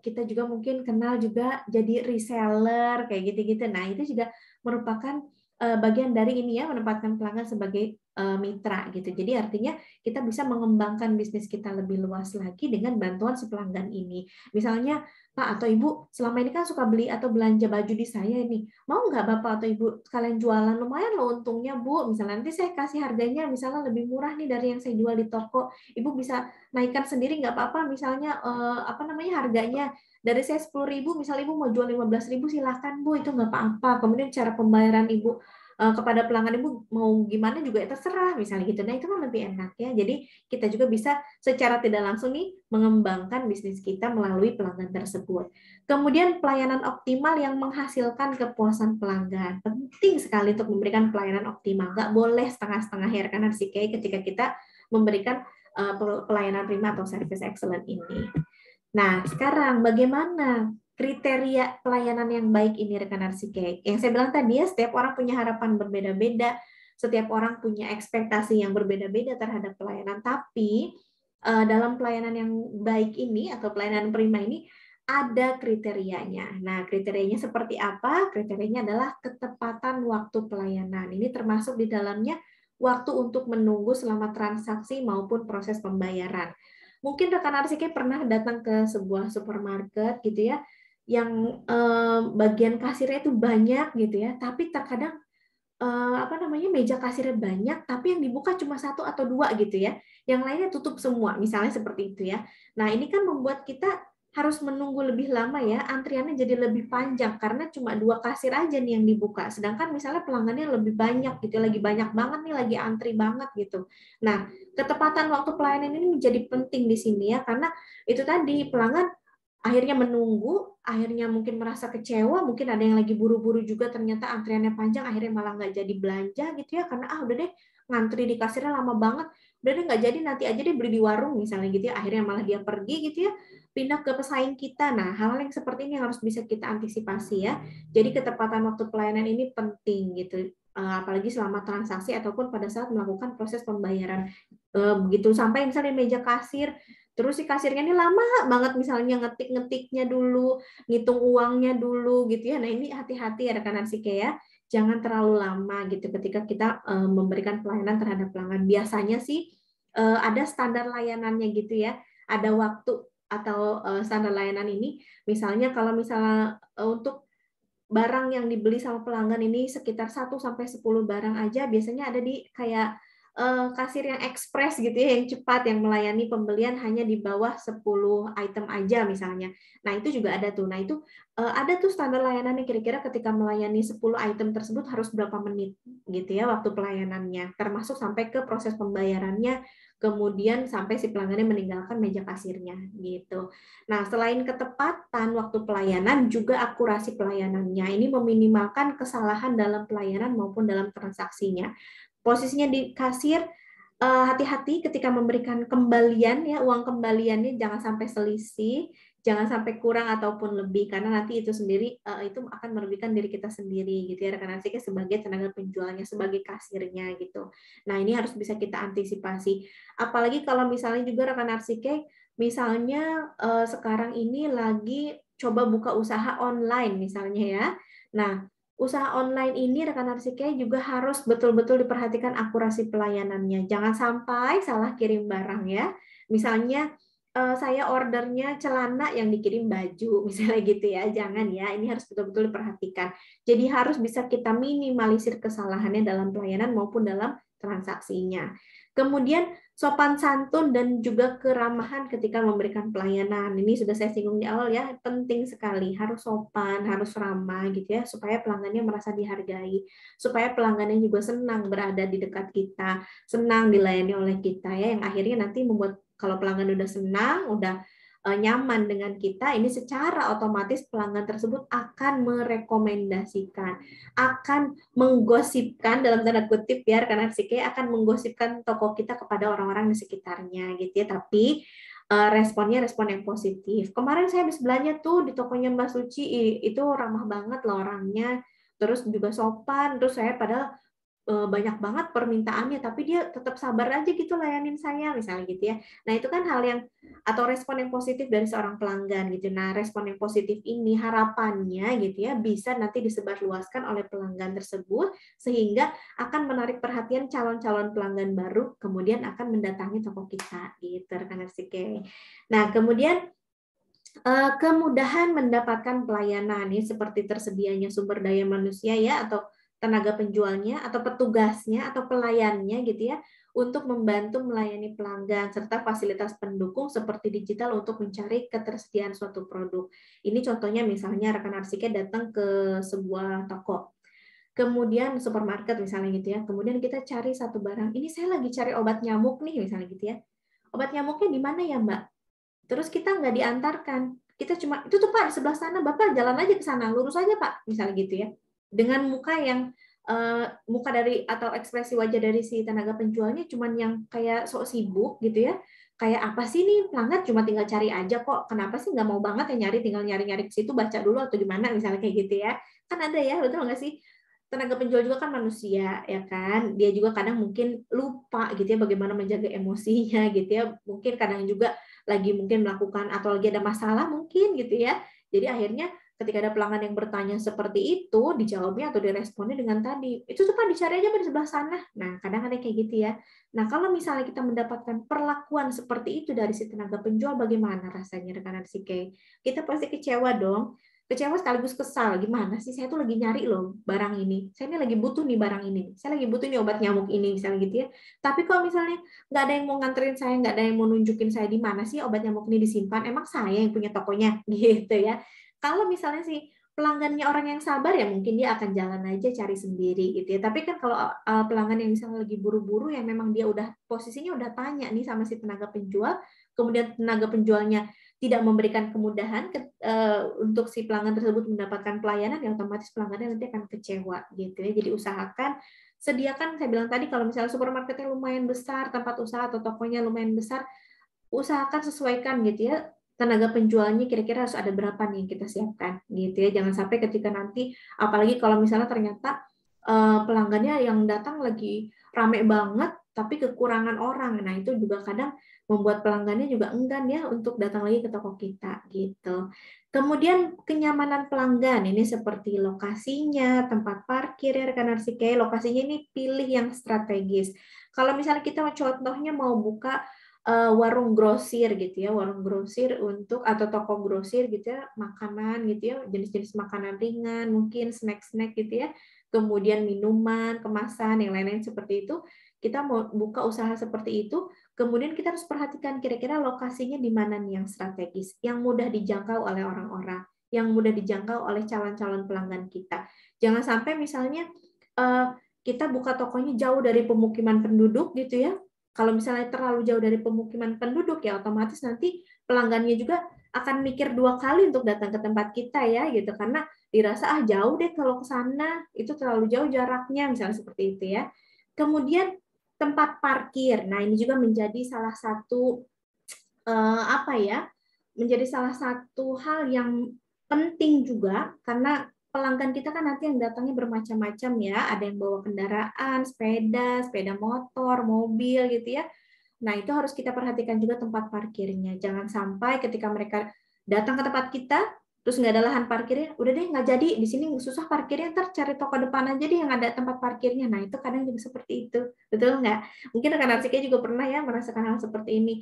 A: kita juga mungkin kenal juga jadi reseller kayak gitu-gitu. Nah itu juga merupakan bagian dari ini ya, menempatkan pelanggan sebagai mitra gitu. Jadi artinya kita bisa mengembangkan bisnis kita lebih luas lagi dengan bantuan si pelanggan ini. Misalnya Pak atau Ibu selama ini kan suka beli atau belanja baju di saya ini, mau nggak Bapak atau Ibu sekalian jualan, lumayan loh untungnya Bu. Misalnya nanti saya kasih harganya misalnya lebih murah nih dari yang saya jual di toko. Ibu bisa naikkan sendiri nggak apa-apa, misalnya apa namanya harganya dari saya 10.000, misal Ibu mau jual 15.000, silakan Bu, itu nggak apa-apa. Kemudian cara pembayaran Ibu kepada pelanggan Ibu mau gimana juga ya terserah, misalnya gitu. Nah itu kan lebih enak ya. Jadi kita juga bisa secara tidak langsung nih mengembangkan bisnis kita melalui pelanggan tersebut. Kemudian pelayanan optimal yang menghasilkan kepuasan pelanggan. Penting sekali untuk memberikan pelayanan optimal. Nggak boleh setengah-setengah ya rekan Arsike ketika kita memberikan pelayanan prima atau service excellent ini. Nah, sekarang bagaimana kriteria pelayanan yang baik ini rekan Arsike? Yang saya bilang tadi ya, setiap orang punya harapan berbeda-beda, setiap orang punya ekspektasi yang berbeda-beda terhadap pelayanan, tapi dalam pelayanan yang baik ini atau pelayanan prima ini ada kriterianya. Nah, kriterianya seperti apa? Kriterianya adalah ketepatan waktu pelayanan. Ini termasuk di dalamnya waktu untuk menunggu selama transaksi maupun proses pembayaran. Mungkin rekan Arsike pernah datang ke sebuah supermarket gitu ya, yang bagian kasirnya itu banyak gitu ya, tapi terkadang meja kasirnya banyak, tapi yang dibuka cuma satu atau dua gitu ya, yang lainnya tutup semua, misalnya seperti itu ya. Nah ini kan membuat kita harus menunggu lebih lama ya, antriannya jadi lebih panjang karena cuma dua kasir aja nih yang dibuka, sedangkan misalnya pelanggannya lebih banyak gitu, lagi banyak banget nih, lagi antri banget gitu. Nah ketepatan waktu pelayanan ini menjadi penting di sini ya, karena itu tadi pelanggan akhirnya menunggu, akhirnya mungkin merasa kecewa, mungkin ada yang lagi buru-buru juga ternyata antriannya panjang, akhirnya malah nggak jadi belanja gitu ya, karena udah deh ngantri di kasirnya lama banget, udah deh nggak jadi, nanti aja deh beli di warung misalnya gitu ya, akhirnya malah dia pergi gitu ya, pindah ke pesaing kita. Nah, hal yang seperti ini harus bisa kita antisipasi ya. Jadi ketepatan waktu pelayanan ini penting gitu, apalagi selama transaksi ataupun pada saat melakukan proses pembayaran. Begitu sampai misalnya meja kasir, terus si kasirnya ini lama banget misalnya ngetik-ngetiknya dulu, ngitung uangnya dulu gitu ya. Nah ini hati-hati ya rekan Arsike ya, jangan terlalu lama gitu ketika kita memberikan pelayanan terhadap pelanggan. Biasanya sih ada standar layanannya gitu ya, ada waktu atau standar layanan ini. Misalnya kalau misalnya untuk barang yang dibeli sama pelanggan ini sekitar 1-10 barang aja, biasanya ada di kayak kasir yang ekspres gitu ya, yang cepat, yang melayani pembelian hanya di bawah 10 item aja misalnya. Nah, itu juga ada tuh. Nah, itu ada tuh standar layanannya, kira-kira ketika melayani 10 item tersebut harus berapa menit gitu ya waktu pelayanannya, termasuk sampai ke proses pembayarannya, kemudian sampai si pelanggannya meninggalkan meja kasirnya gitu. Nah, selain ketepatan waktu pelayanan, juga akurasi pelayanannya. Ini meminimalkan kesalahan dalam pelayanan maupun dalam transaksinya. Posisinya di kasir, hati-hati ketika memberikan kembalian ya, uang kembaliannya jangan sampai selisih, jangan sampai kurang ataupun lebih, karena nanti itu sendiri itu akan merugikan diri kita sendiri gitu ya, rekan Arsike sebagai tenaga penjualnya, sebagai kasirnya gitu. Nah ini harus bisa kita antisipasi. Apalagi kalau misalnya juga rekan Arsike, misalnya sekarang ini lagi coba buka usaha online misalnya ya. Nah usaha online ini rekan Arsike juga harus betul-betul diperhatikan akurasi pelayanannya. Jangan sampai salah kirim barang ya. Misalnya saya ordernya celana yang dikirim baju, misalnya gitu ya. Jangan ya, ini harus betul-betul diperhatikan. Jadi harus bisa kita minimalisir kesalahannya dalam pelayanan maupun dalam transaksinya. Kemudian sopan santun dan juga keramahan ketika memberikan pelayanan. Ini sudah saya singgung di awal ya, penting sekali, harus sopan, harus ramah gitu ya, supaya pelanggannya merasa dihargai, supaya pelanggannya juga senang berada di dekat kita, senang dilayani oleh kita ya, yang akhirnya nanti membuat kalau pelanggan udah senang, udah nyaman dengan kita, ini secara otomatis pelanggan tersebut akan merekomendasikan, akan menggosipkan dalam tanda kutip ya rekan Arsike, akan menggosipkan toko kita kepada orang-orang di sekitarnya gitu ya. Tapi responnya respon yang positif. Kemarin saya habis belanja tuh di tokonya Mbak Suci, itu ramah banget loh orangnya, terus juga sopan, terus saya padahal banyak banget permintaannya, tapi dia tetap sabar aja gitu layanin saya, misalnya gitu ya. Nah itu kan hal yang, atau respon yang positif dari seorang pelanggan gitu. Nah respon yang positif ini harapannya gitu ya, bisa nanti disebarluaskan oleh pelanggan tersebut, sehingga akan menarik perhatian calon-calon pelanggan baru, kemudian akan mendatangi toko kita, gitu rekan Arsike. Nah kemudian kemudahan mendapatkan pelayanan ini seperti tersedianya sumber daya manusia ya, atau tenaga penjualnya atau petugasnya atau pelayannya gitu ya, untuk membantu melayani pelanggan, serta fasilitas pendukung seperti digital untuk mencari ketersediaan suatu produk. Ini contohnya misalnya rekan Arsike datang ke sebuah toko, kemudian supermarket misalnya gitu ya, kemudian kita cari satu barang, ini saya lagi cari obat nyamuk nih misalnya gitu ya, obat nyamuknya di mana ya Mbak? Terus kita nggak diantarkan, kita cuma itu tuh Pak di sebelah sana, Bapak jalan aja ke sana, lurus aja Pak, misalnya gitu ya, dengan muka yang muka dari atau ekspresi wajah dari si tenaga penjualnya cuman yang kayak sok sibuk gitu ya, kayak apa sih nih pelanggan cuma tinggal cari aja kok, kenapa sih nggak mau banget ya nyari, tinggal nyari-nyari ke situ, baca dulu atau gimana misalnya kayak gitu ya, kan ada ya, betul nggak sih? Tenaga penjual juga kan manusia ya kan, dia juga kadang mungkin lupa gitu ya bagaimana menjaga emosinya gitu ya, mungkin kadang juga lagi mungkin melakukan atau lagi ada masalah mungkin gitu ya. Jadi akhirnya ketika ada pelanggan yang bertanya seperti itu, dijawabnya atau diresponnya dengan tadi, itu tuh Pak dicari aja di sebelah sana. Nah, kadang ada kayak gitu ya. Nah, kalau misalnya kita mendapatkan perlakuan seperti itu dari si tenaga penjual, bagaimana rasanya rekan Arsike? Kita pasti kecewa dong. Kecewa sekaligus kesal. Gimana sih? Saya tuh lagi nyari loh barang ini. Saya ini lagi butuh nih barang ini. Saya lagi butuh nih obat nyamuk ini, misalnya gitu ya. Tapi kalau misalnya nggak ada yang mau nganterin saya, nggak ada yang mau nunjukin saya di mana sih obat nyamuk ini disimpan, emang saya yang punya tokonya? Gitu ya. Kalau misalnya sih pelanggannya orang yang sabar ya mungkin dia akan jalan aja cari sendiri gitu ya. Tapi kan kalau pelanggan yang misalnya lagi buru-buru yang memang dia udah posisinya udah tanya nih sama si tenaga penjual, kemudian tenaga penjualnya tidak memberikan kemudahan untuk si pelanggan tersebut mendapatkan pelayanan, ya otomatis pelanggannya nanti akan kecewa gitu ya. Jadi usahakan sediakan, saya bilang tadi kalau misalnya supermarketnya lumayan besar, tempat usaha atau tokonya lumayan besar, usahakan sesuaikan gitu ya, tenaga penjualnya kira-kira harus ada berapa nih yang kita siapkan gitu ya. Jangan sampai ketika nanti, apalagi kalau misalnya ternyata pelanggannya yang datang lagi rame banget tapi kekurangan orang, nah itu juga kadang membuat pelanggannya juga enggan ya untuk datang lagi ke toko kita gitu. Kemudian kenyamanan pelanggan ini seperti lokasinya, tempat parkir ya rekan Arsike, lokasinya ini pilih yang strategis. Kalau misalnya kita contohnya mau buka warung grosir gitu ya, warung grosir untuk atau toko grosir gitu ya, makanan gitu ya, jenis-jenis makanan ringan, mungkin snack-snack gitu ya, kemudian minuman, kemasan, yang lain-lain seperti itu. Kita mau buka usaha seperti itu, kemudian kita harus perhatikan kira-kira lokasinya di mana nih yang strategis, yang mudah dijangkau oleh orang-orang, yang mudah dijangkau oleh calon-calon pelanggan kita. Jangan sampai misalnya kita buka tokonya jauh dari pemukiman penduduk gitu ya. Kalau misalnya terlalu jauh dari pemukiman penduduk ya otomatis nanti pelanggannya juga akan mikir 2 kali untuk datang ke tempat kita ya gitu, karena dirasa jauh deh kalau ke sana, itu terlalu jauh jaraknya misalnya seperti itu ya. Kemudian tempat parkir. Nah, ini juga menjadi salah satu apa ya? Menjadi salah satu hal yang penting juga karena pelanggan kita kan nanti yang datangnya bermacam-macam ya, ada yang bawa kendaraan, sepeda, sepeda motor, mobil gitu ya. Nah, itu harus kita perhatikan juga tempat parkirnya. Jangan sampai ketika mereka datang ke tempat kita, terus nggak ada lahan parkirnya, udah deh nggak jadi, di sini susah parkirnya, ntar cari toko depan aja deh yang ada tempat parkirnya. Nah, itu kadang juga seperti itu. Betul nggak? Mungkin rekan Arsika juga pernah ya merasakan hal seperti ini.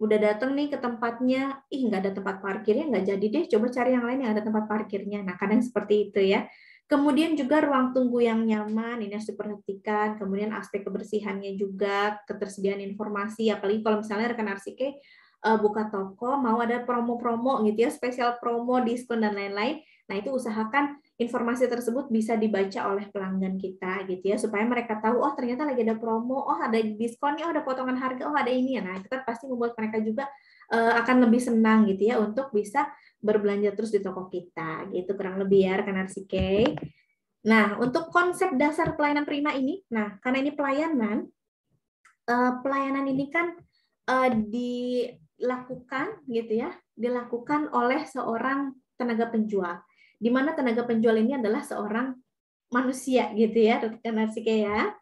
A: Udah datang nih ke tempatnya, ih nggak ada tempat parkirnya, nggak jadi deh, coba cari yang lain yang ada tempat parkirnya. Nah, kadang seperti itu ya. Kemudian juga ruang tunggu yang nyaman, ini harus diperhatikan. Kemudian aspek kebersihannya juga, ketersediaan informasi, apalagi kalau misalnya rekan Arsike buka toko, mau ada promo-promo gitu ya, spesial promo, diskon, dan lain-lain. Nah, itu usahakan informasi tersebut bisa dibaca oleh pelanggan kita gitu ya, supaya mereka tahu, oh ternyata lagi ada promo, oh ada diskonnya, oh ada potongan harga, oh ada ini ya. Nah, itu kan pasti membuat mereka juga akan lebih senang gitu ya, untuk bisa berbelanja terus di toko kita gitu, kurang lebih ya rekan Arsike. Nah, untuk konsep dasar pelayanan prima ini, nah karena ini pelayanan, pelayanan ini kan dilakukan gitu ya, dilakukan oleh seorang tenaga penjual, di mana tenaga penjual ini adalah seorang manusia gitu ya, rekan Arsike ya.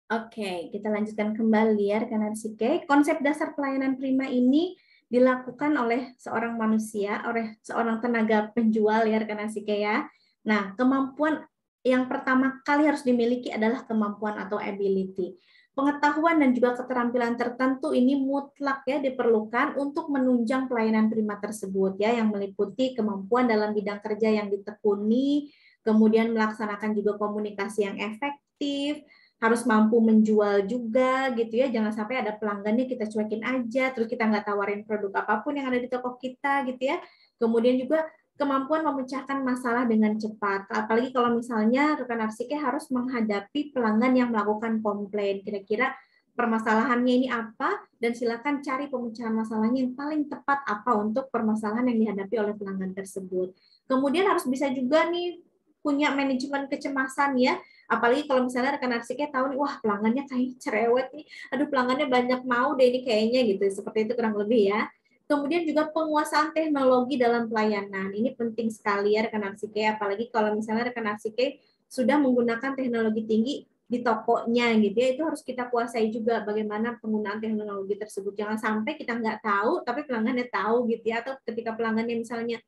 A: Oke, kita lanjutkan kembali ya rekan Arsike. Konsep dasar pelayanan prima ini dilakukan oleh seorang manusia, oleh seorang tenaga penjual ya rekan Arsike ya. Nah, kemampuan yang pertama kali harus dimiliki adalah kemampuan atau ability. Pengetahuan dan juga keterampilan tertentu ini mutlak ya diperlukan untuk menunjang pelayanan prima tersebut ya, yang meliputi kemampuan dalam bidang kerja yang ditekuni, kemudian melaksanakan juga komunikasi yang efektif, harus mampu menjual juga gitu ya, jangan sampai ada pelanggannya kita cuekin aja terus kita nggak tawarin produk apapun yang ada di toko kita gitu ya. Kemudian juga kemampuan memecahkan masalah dengan cepat. Apalagi kalau misalnya rekan arsike harus menghadapi pelanggan yang melakukan komplain. Kira-kira permasalahannya ini apa, dan silakan cari pemecahan masalahnya yang paling tepat apa untuk permasalahan yang dihadapi oleh pelanggan tersebut. Kemudian harus bisa juga nih punya manajemen kecemasan ya. Apalagi kalau misalnya rekan arsiknya tahu nih, wah pelanggannya kayak cerewet nih, aduh pelanggannya banyak mau deh ini kayaknya gitu. Seperti itu kurang lebih ya. Kemudian juga penguasaan teknologi dalam pelayanan. Ini penting sekali ya rekan arsike, apalagi kalau misalnya rekan arsike sudah menggunakan teknologi tinggi di tokonya gitu ya, itu harus kita kuasai juga bagaimana penggunaan teknologi tersebut. Jangan sampai kita nggak tahu tapi pelanggannya tahu gitu ya, atau ketika pelanggannya misalnya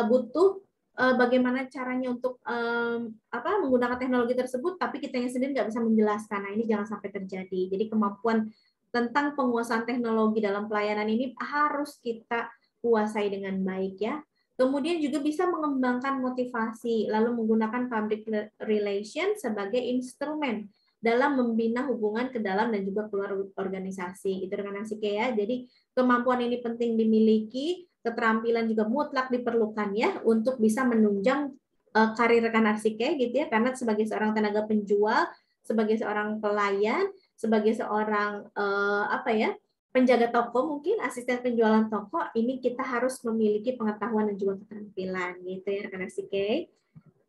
A: butuh bagaimana caranya untuk menggunakan teknologi tersebut tapi kitanya sendiri nggak bisa menjelaskan. Nah, ini jangan sampai terjadi. Jadi kemampuan tentang penguasaan teknologi dalam pelayanan ini harus kita kuasai dengan baik ya. Kemudian juga bisa mengembangkan motivasi, lalu menggunakan public relation sebagai instrumen dalam membina hubungan ke dalam dan juga keluar organisasi. Itu rekan arsike ya. Jadi kemampuan ini penting dimiliki, keterampilan juga mutlak diperlukan ya untuk bisa menunjang karir rekan arsike gitu ya. Karena sebagai seorang tenaga penjual, sebagai seorang pelayan, sebagai seorang penjaga toko, mungkin asisten penjualan toko, ini kita harus memiliki pengetahuan dan juga keterampilan gitu ya rekan arsike.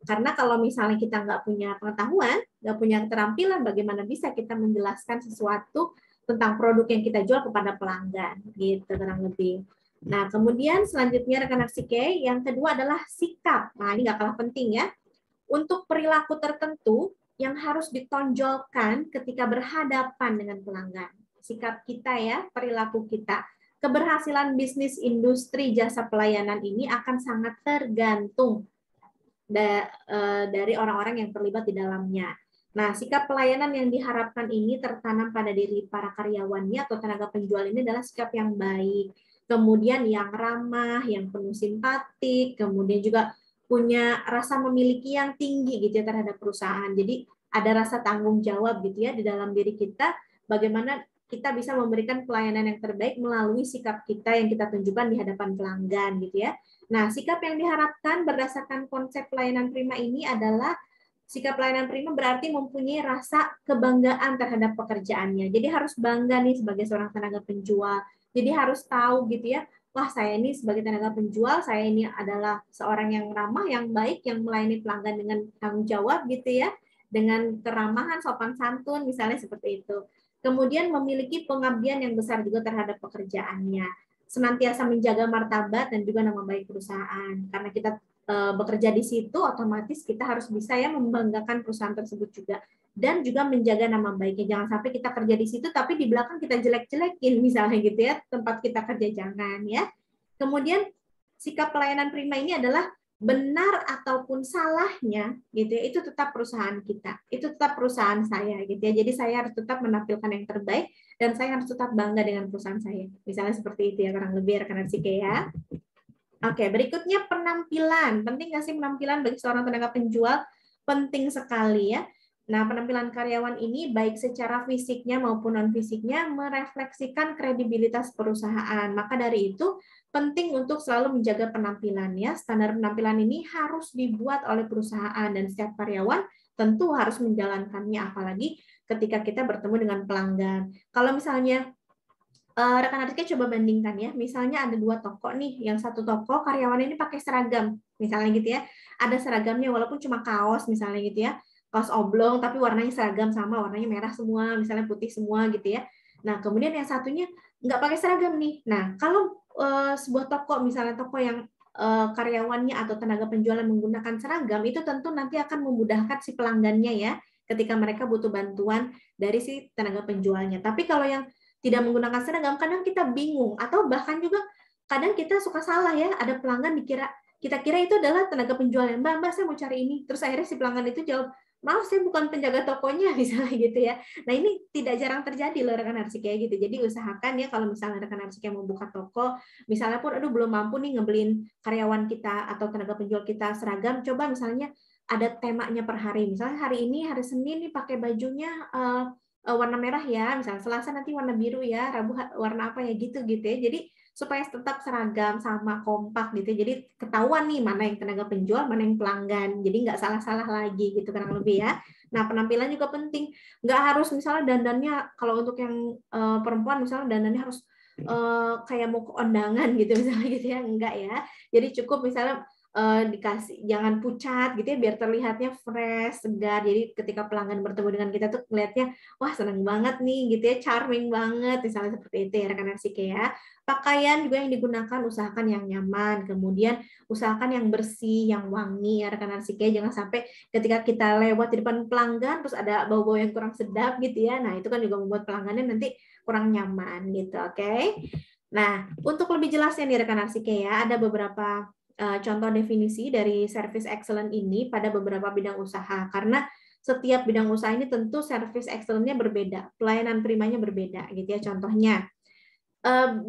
A: Karena kalau misalnya kita nggak punya pengetahuan, nggak punya keterampilan, bagaimana bisa kita menjelaskan sesuatu tentang produk yang kita jual kepada pelanggan gitu kurang lebih. Nah, kemudian selanjutnya rekan arsike, yang kedua adalah sikap. Nah, ini nggak kalah penting ya. Untuk perilaku tertentu yang harus ditonjolkan ketika berhadapan dengan pelanggan. Sikap kita ya, perilaku kita. Keberhasilan bisnis industri jasa pelayanan ini akan sangat tergantung dari orang-orang yang terlibat di dalamnya. Nah, sikap pelayanan yang diharapkan ini tertanam pada diri para karyawannya atau tenaga penjual ini adalah sikap yang baik, kemudian yang ramah, yang penuh simpatik, kemudian juga punya rasa memiliki yang tinggi gitu ya terhadap perusahaan. Jadi ada rasa tanggung jawab gitu ya di dalam diri kita, bagaimana kita bisa memberikan pelayanan yang terbaik melalui sikap kita yang kita tunjukkan di hadapan pelanggan gitu ya. Nah, sikap yang diharapkan berdasarkan konsep pelayanan prima ini adalah sikap pelayanan prima berarti mempunyai rasa kebanggaan terhadap pekerjaannya. Jadi harus bangga nih sebagai seorang tenaga penjual. Jadi harus tahu gitu ya, wah saya ini sebagai tenaga penjual, saya ini adalah seorang yang ramah, yang baik, yang melayani pelanggan dengan tanggung jawab gitu ya, dengan keramahan, sopan santun, misalnya seperti itu. Kemudian memiliki pengabdian yang besar juga terhadap pekerjaannya. Senantiasa menjaga martabat dan juga nama baik perusahaan. Karena kita bekerja di situ, otomatis kita harus bisa ya membanggakan perusahaan tersebut juga. Dan juga menjaga nama baiknya. Jangan sampai kita kerja di situ, tapi di belakang kita jelek-jelekin, misalnya gitu ya, tempat kita kerja, jangan ya. Kemudian sikap pelayanan prima ini adalah benar ataupun salahnya gitu ya, itu tetap perusahaan kita, itu tetap perusahaan saya gitu ya. Jadi saya harus tetap menampilkan yang terbaik dan saya harus tetap bangga dengan perusahaan saya. Misalnya seperti itu ya kurang lebih rekan arsike ya. Oke, berikutnya penampilan. Penting nggak sih penampilan bagi seorang tenaga penjual? Penting sekali ya. Nah, penampilan karyawan ini baik secara fisiknya maupun non-fisiknya merefleksikan kredibilitas perusahaan. Maka dari itu, penting untuk selalu menjaga penampilan ya. Standar penampilan ini harus dibuat oleh perusahaan dan setiap karyawan tentu harus menjalankannya, apalagi ketika kita bertemu dengan pelanggan. Kalau misalnya rekan arsike coba bandingkan ya, misalnya ada dua toko nih, yang satu toko karyawan ini pakai seragam, misalnya gitu ya, ada seragamnya walaupun cuma kaos misalnya gitu ya, kaos oblong tapi warnanya seragam sama, warnanya merah semua, misalnya putih semua gitu ya. Nah kemudian yang satunya nggak pakai seragam nih. Nah kalau sebuah toko, misalnya toko yang karyawannya atau tenaga penjualan menggunakan seragam, itu tentu nanti akan memudahkan si pelanggannya ya, ketika mereka butuh bantuan dari si tenaga penjualnya. Tapi kalau yang tidak menggunakan seragam, kadang kita bingung atau bahkan juga kadang kita suka salah ya, ada pelanggan kita kira itu adalah tenaga penjual yang mbak saya mau cari ini, terus akhirnya si pelanggan itu jawab maaf saya bukan penjaga tokonya misalnya gitu ya. Nah ini tidak jarang terjadi loh rekan arsike gitu. Jadi usahakan ya kalau misalnya rekan arsike mau buka toko, misalnya pun aduh belum mampu nih ngebeliin karyawan kita atau tenaga penjual kita seragam, coba misalnya ada temanya per hari, misalnya hari ini hari Senin nih pakai bajunya warna merah ya, misalnya Selasa nanti warna biru ya, Rabu warna apa ya gitu ya. Jadi supaya tetap seragam, sama, kompak gitu. Jadi ketahuan nih mana yang tenaga penjual, mana yang pelanggan. Jadi nggak salah-salah lagi gitu kurang lebih ya. Nah, penampilan juga penting. Nggak harus misalnya dandannya, kalau untuk yang perempuan misalnya dandannya harus kayak mau ke undangan gitu misalnya gitu ya. Enggak ya. Jadi cukup misalnya dikasih, jangan pucat gitu ya, biar terlihatnya fresh, segar. Jadi ketika pelanggan bertemu dengan kita tuh melihatnya, wah seneng banget nih gitu ya, charming banget misalnya seperti itu ya rekan Arsike ya. Pakaian juga yang digunakan usahakan yang nyaman, kemudian usahakan yang bersih, yang wangi ya rekan Arsike. Jangan sampai ketika kita lewat di depan pelanggan terus ada bau-bau yang kurang sedap gitu ya. Nah itu kan juga membuat pelanggannya nanti kurang nyaman gitu, oke? Nah untuk lebih jelasnya nih rekan Arsike ya, ada beberapa contoh definisi dari service excellent ini pada beberapa bidang usaha, karena setiap bidang usaha ini tentu service excellent-nya berbeda, pelayanan primanya berbeda gitu ya. Contohnya,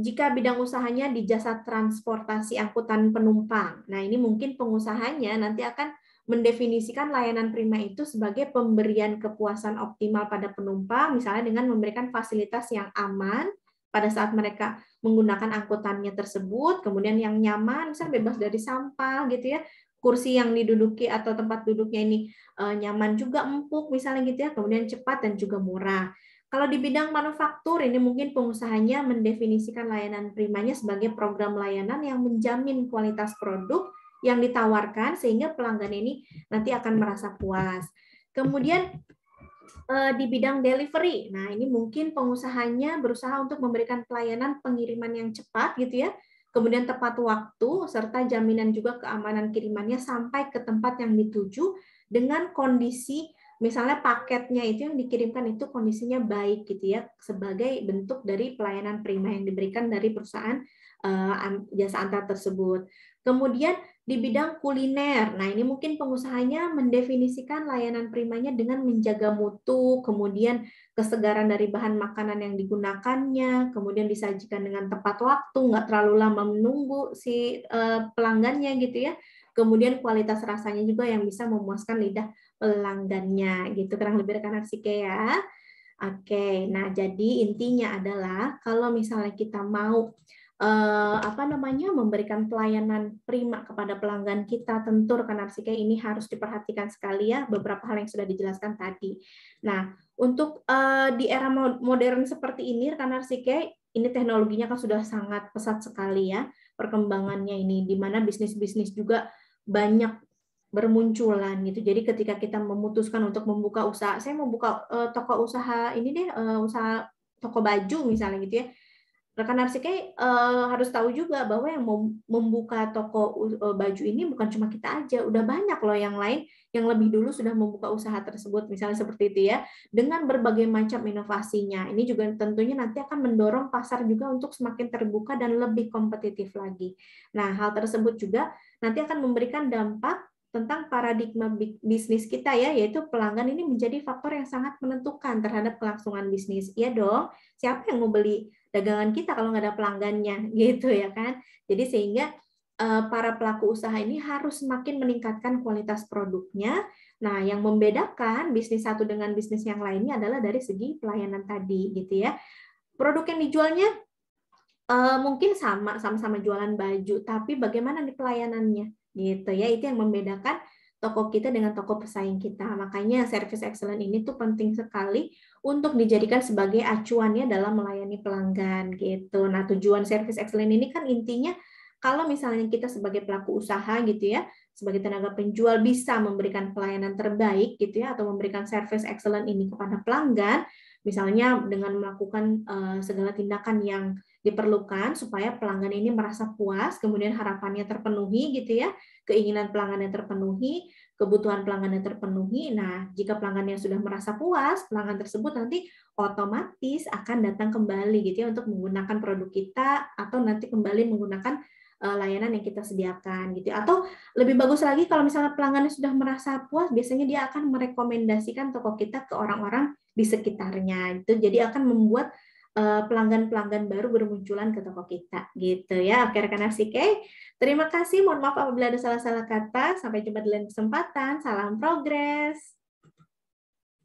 A: jika bidang usahanya di jasa transportasi angkutan penumpang, nah ini mungkin pengusahanya nanti akan mendefinisikan layanan prima itu sebagai pemberian kepuasan optimal pada penumpang, misalnya dengan memberikan fasilitas yang aman pada saat mereka menggunakan angkutannya tersebut, kemudian yang nyaman, misalnya bebas dari sampah gitu ya, kursi yang diduduki atau tempat duduknya ini nyaman juga, empuk misalnya gitu ya, kemudian cepat dan juga murah. Kalau di bidang manufaktur ini mungkin pengusahanya mendefinisikan layanan primanya sebagai program layanan yang menjamin kualitas produk yang ditawarkan sehingga pelanggan ini nanti akan merasa puas. Kemudian di bidang delivery. Nah, ini mungkin pengusahanya berusaha untuk memberikan pelayanan pengiriman yang cepat gitu ya. Kemudian tepat waktu serta jaminan juga keamanan kirimannya sampai ke tempat yang dituju dengan kondisi misalnya paketnya itu yang dikirimkan itu kondisinya baik gitu ya, sebagai bentuk dari pelayanan prima yang diberikan dari perusahaan jasa antar tersebut. Kemudian di bidang kuliner, nah ini mungkin pengusahanya mendefinisikan layanan primanya dengan menjaga mutu, kemudian kesegaran dari bahan makanan yang digunakannya, kemudian disajikan dengan tepat waktu, nggak terlalu lama menunggu si pelanggannya gitu ya. Kemudian kualitas rasanya juga yang bisa memuaskan lidah pelanggannya gitu. Kurang lebih rekan Arsike ya. Oke, nah jadi intinya adalah kalau misalnya kita mau memberikan pelayanan prima kepada pelanggan kita, tentu rekan Arsike ini harus diperhatikan sekali ya beberapa hal yang sudah dijelaskan tadi. Nah, untuk di era modern seperti ini rekan Arsike, ini teknologinya kan sudah sangat pesat sekali ya perkembangannya ini, di mana bisnis-bisnis juga banyak bermunculan gitu. Jadi ketika kita memutuskan untuk membuka usaha, saya mau buka toko usaha ini deh, usaha toko baju misalnya gitu ya, rekan Arsike harus tahu juga bahwa yang mau membuka toko baju ini bukan cuma kita aja, udah banyak loh yang lain yang lebih dulu sudah membuka usaha tersebut, misalnya seperti itu ya, dengan berbagai macam inovasinya. Ini juga tentunya nanti akan mendorong pasar juga untuk semakin terbuka dan lebih kompetitif lagi. Nah, hal tersebut juga nanti akan memberikan dampak tentang paradigma bisnis kita ya, yaitu pelanggan ini menjadi faktor yang sangat menentukan terhadap kelangsungan bisnis. Iya dong, siapa yang mau beli dagangan kita kalau nggak ada pelanggannya gitu ya kan. Jadi sehingga para pelaku usaha ini harus semakin meningkatkan kualitas produknya. Nah, yang membedakan bisnis satu dengan bisnis yang lainnya adalah dari segi pelayanan tadi gitu ya. Produk yang dijualnya mungkin sama-sama jualan baju, tapi bagaimana nih pelayanannya gitu ya. Itu yang membedakan toko kita dengan toko pesaing kita. Makanya service excellent ini tuh penting sekali untuk dijadikan sebagai acuannya dalam melayani pelanggan gitu. Nah, tujuan service excellent ini kan intinya kalau misalnya kita sebagai pelaku usaha gitu ya, sebagai tenaga penjual bisa memberikan pelayanan terbaik gitu ya, atau memberikan service excellent ini kepada pelanggan, misalnya dengan melakukan segala tindakan yang diperlukan supaya pelanggan ini merasa puas, kemudian harapannya terpenuhi gitu ya, keinginan pelanggannya terpenuhi, kebutuhan pelanggannya terpenuhi. Nah, jika pelanggannya sudah merasa puas, pelanggan tersebut nanti otomatis akan datang kembali gitu ya untuk menggunakan produk kita atau nanti kembali menggunakan layanan yang kita sediakan gitu. Atau lebih bagus lagi kalau misalnya pelanggannya sudah merasa puas, biasanya dia akan merekomendasikan toko kita ke orang-orang di sekitarnya. Itu jadi akan membuat pelanggan-pelanggan baru bermunculan ke toko kita gitu ya. Oke rekan Arsike, terima kasih. Mohon maaf apabila ada salah-salah kata. Sampai jumpa di lain kesempatan. Salam progres.